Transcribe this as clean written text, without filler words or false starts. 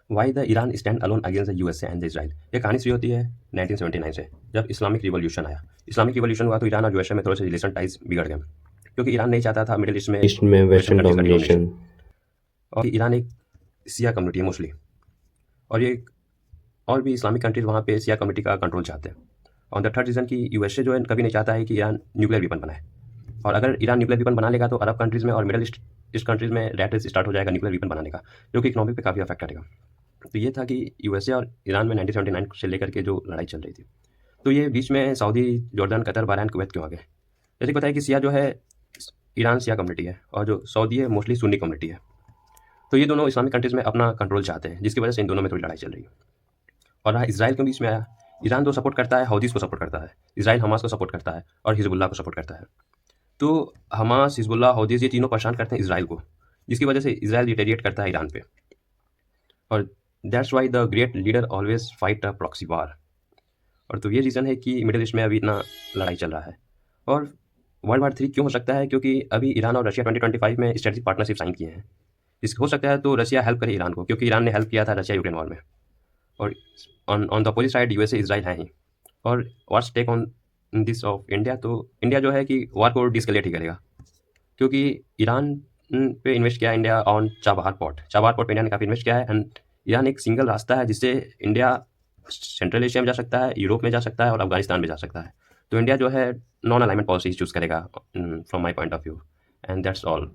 Why the Iran stand alone against the USA and the Israel. ये कहानी शुरू होती है 1979 से, जब इस्लामिक रिवॉल्यूशन आया। इस्लामिक रिवॉल्यूशन हुआ तो ईरान और यूएसए में थोड़े से रिलेशन टाइज बिगड़ गए, क्योंकि ईरान नहीं चाहता था मिडिल ईस्ट में ईस्ट में वेस्टर्न वेस्टर्न कंट्रीज का डोमिनेशन। डोमिनेशन। और ईरान एक सिया कम्युनिटी है मोस्टली, और ये और भी इस्लामिक कंट्रीज वहाँ पे सिया कम्युनिटी का कंट्रोल चाहते हैं। ऑन द थर्ड रीज़न कि यूएसए जो है कभी नहीं चाहता है कि ईरान न्यूक्लियर वेपन बनाए, और अगर ईरान न्यूक्लियर वेपन बना लेगा तो अरब कंट्रीज़ में और मिडिल ईस्ट कंट्रीज़ में रैट रेस स्टार्ट हो जाएगा न्यूक्लियर वेपन बनाने का, जो कि इकोनॉमिक पे काफ़ी अफेक्ट करेगा। तो ये था कि यूएसए और ईरान में 1979 से लेकर के जो लड़ाई चल रही थी। तो ये बीच में Saudi, Jordan, Qatar, Bahrain, Kuwait क्यों आ गए? जैसे कि पता है कि सिया जो है ईरान सिया कम्युनिटी है, और जो सऊदी है मोस्टली सुन्नी कम्युनिटी है। तो ये दोनों इस्लामिक कंट्रीज़ में अपना कंट्रोल चाहते हैं, जिसकी वजह से इन दोनों में थोड़ी लड़ाई चल रही है। और रहा इसराइल के बीच में आया, ईरान तो सपोर्ट करता है, हौदीस को सपोर्ट करता है, इसराइल हमास को सपोर्ट करता है और हिजबुल्लाह को सपोर्ट करता है। तो हमास, हिजबुल्लाह, हौदीस ये तीनों परेशान करते हैं इसराइल को, जिसकी वजह से इसराइल रिटेलिएट करता है ईरान पे। और that's why the great leader always fight a proxy वार। और तो ये रीज़न है कि मिडिल ईस्ट में अभी इतना लड़ाई चल रहा है। और वर्ल्ड वार 3 क्यों हो सकता है? क्योंकि अभी ईरान और रशिया 2025 में स्ट्रेटेजिक पार्टनरशिप साइन किए हैं। इस हो सकता है तो रशिया हेल्प करे ईरान को, क्योंकि ईरान ने हेल्प किया था रशिया यूक्रेन वॉर में। और on on the opposite side USA, Israel है ही। और what's take on this of India? तो इंडिया जो है कि वार को डिस्कलेट ही करेगा, क्योंकि ईरान पे इन्वेस्ट किया है India on Chabahar port. Chabahar port पे इंडिया ने काफ़ी इन्वेस्ट किया है, एंड ईरान एक सिंगल रास्ता है जिससे इंडिया सेंट्रल एशिया में जा सकता है, यूरोप में जा सकता है और अफगानिस्तान में जा सकता है। तो इंडिया जो है नॉन अलाइनमेंट पॉलिसी चूज़ करेगा from my point of view, and that's all.